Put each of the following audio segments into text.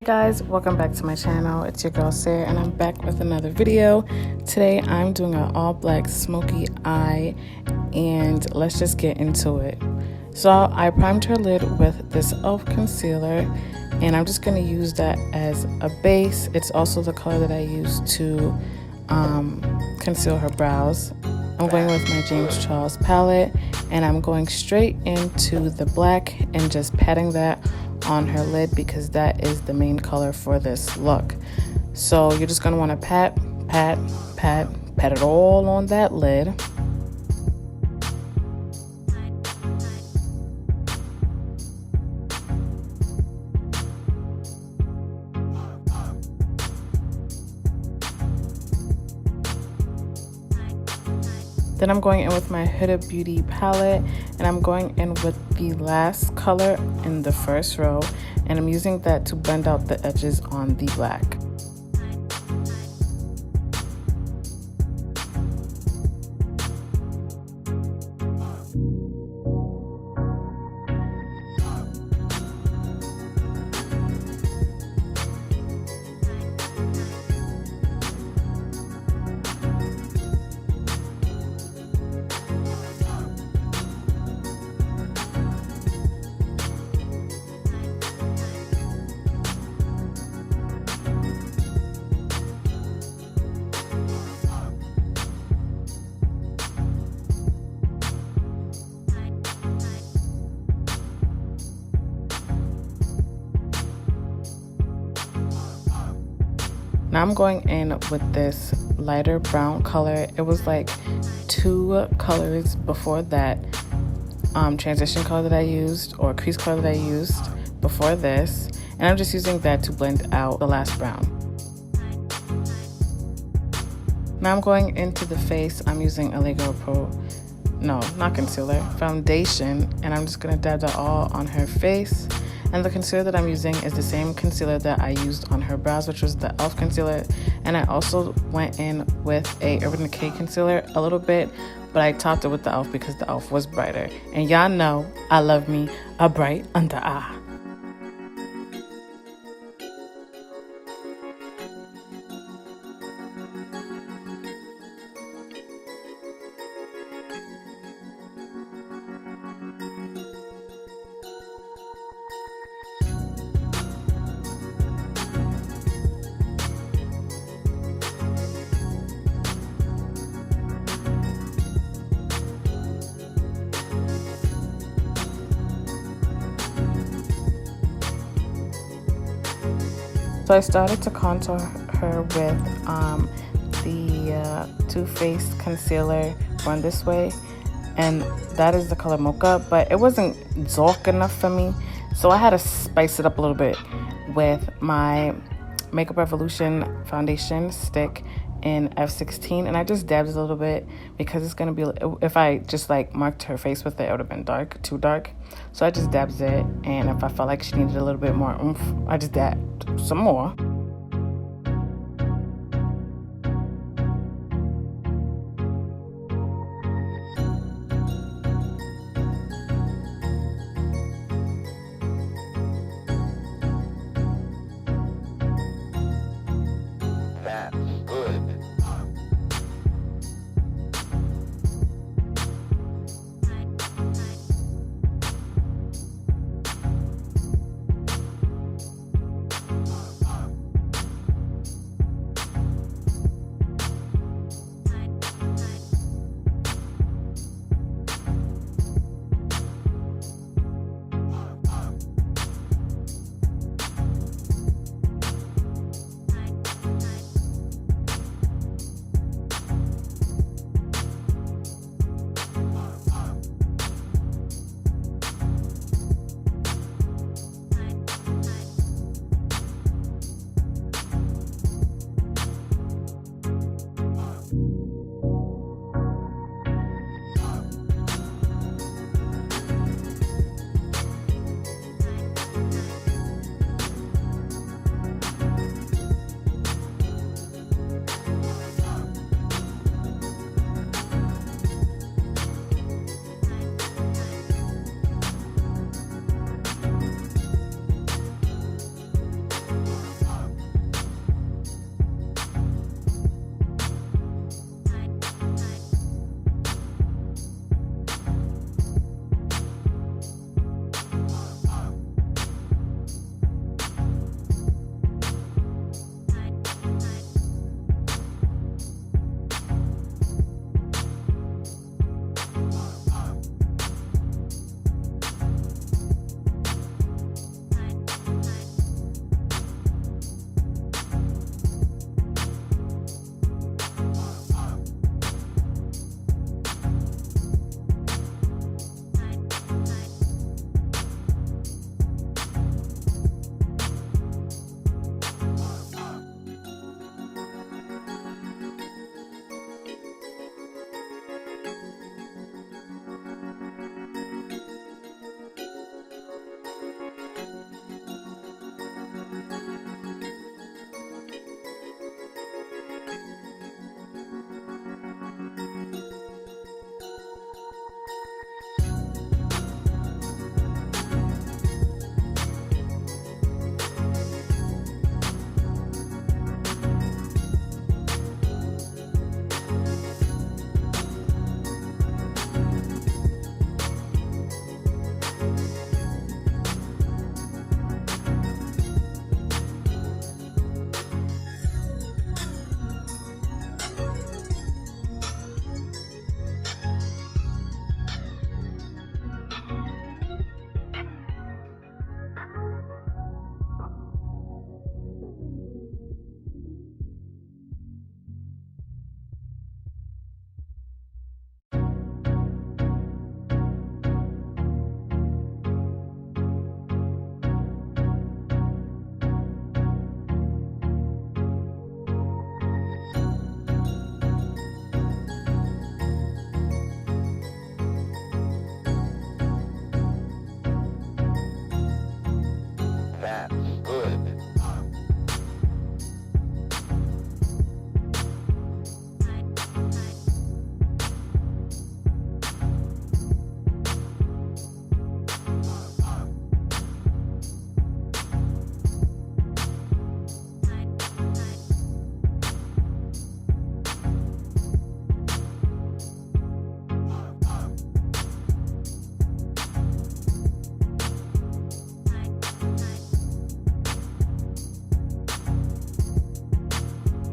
Hey guys, welcome back to my channel. It's your girl Sair and I'm back with another video. Today I'm doing an all black smoky eye and let's just get into it. So I primed her lid with this e.l.f. concealer and I'm just going to use that as a base. It's also the color that I use to conceal her brows. I'm going with my James Charles palette and I'm going straight into the black and just patting that on her lid because that is the main color for this look. So you're just going to want to pat it all on that lid. Then I'm going in with my Huda Beauty palette and I'm going in with the last color in the first row and I'm using that to blend out the edges on the black. Now I'm going in with this lighter brown color. It was like two colors before that transition color that I used, or crease color that I used before this. And I'm just using that to blend out the last brown. Now I'm going into the face. I'm using Allegro Pro, no, not concealer, foundation. And I'm just gonna dab that all on her face. And the concealer that I'm using is the same concealer that I used on her brows, which was the e.l.f. concealer. And I also went in with a Urban Decay concealer a little bit, but I topped it with the e.l.f. because the e.l.f. was brighter. And y'all know I love me a bright under eye. So I started to contour her with the Too Faced concealer Run This Way, and that is the color Mocha, but it wasn't dark enough for me, so I had to spice it up a little bit with my Makeup Revolution foundation stick in F16, and I just dabbed it a little bit because it's gonna be, if I just like marked her face with it, it would have been dark, too dark. So I just dabbed it, and if I felt like she needed a little bit more oomph, I just dabbed some more. That's good.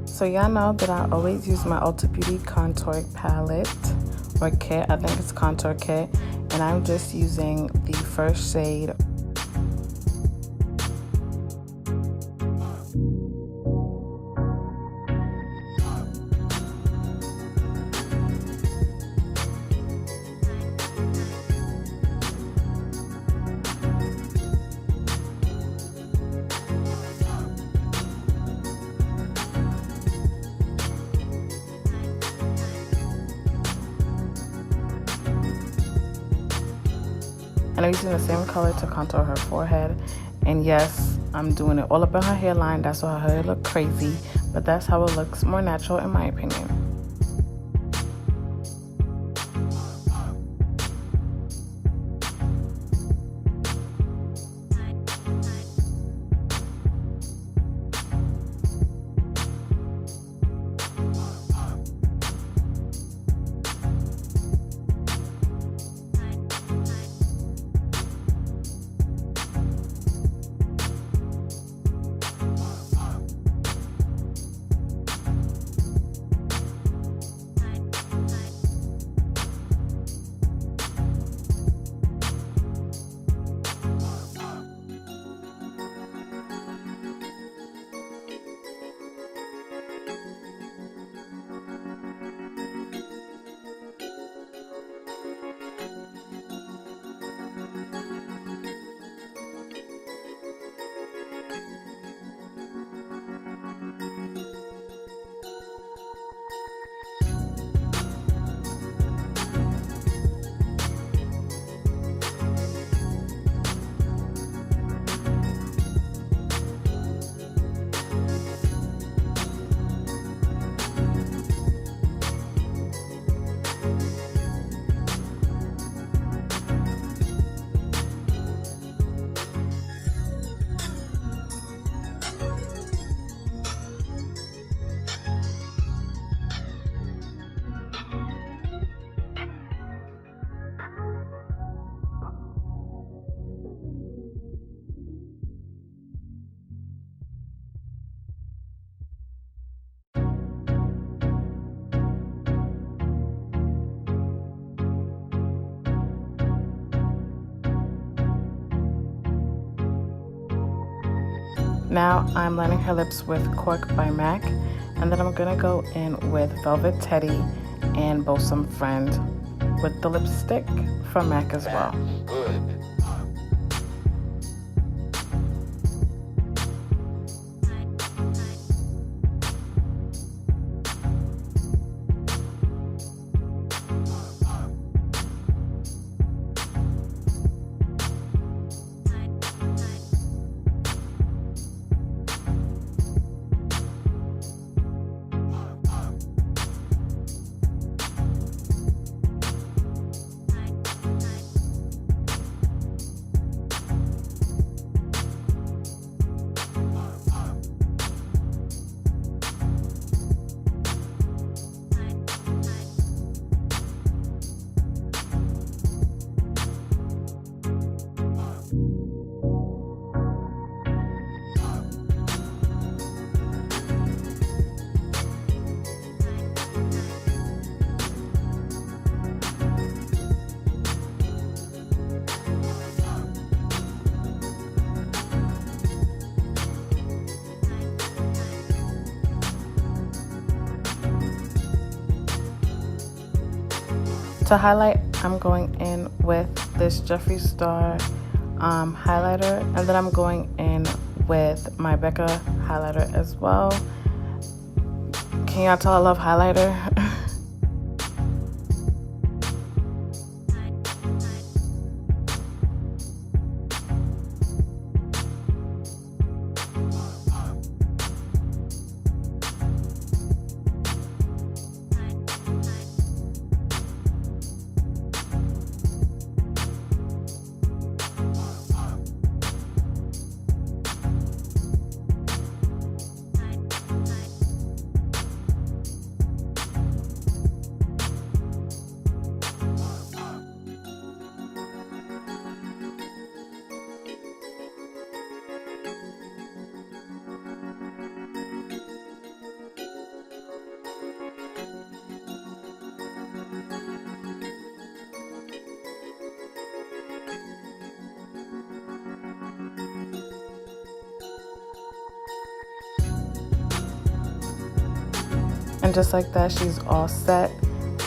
So y'all know that I always use my Ulta Beauty Contour Palette or kit. I think it's Contour Kit. And I'm just using the first shade. And I'm using the same color to contour her forehead. And yes, I'm doing it all up in her hairline. That's why her hair look crazy. But that's how it looks more natural in my opinion. Now I'm lining her lips with Cork by MAC, and then I'm gonna go in with Velvet Teddy and Bosom Friend with the lipstick from MAC as well. That's good. To highlight, I'm going in with this Jeffree Star highlighter, and then I'm going in with my Becca highlighter as well. Can y'all tell I love highlighter? And just like that, she's all set.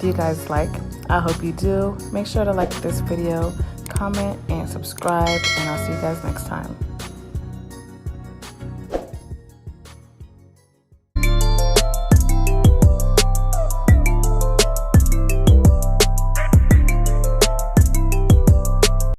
Do you guys like? I hope you do. Make sure to like this video, comment, and subscribe, and I'll see you guys next time.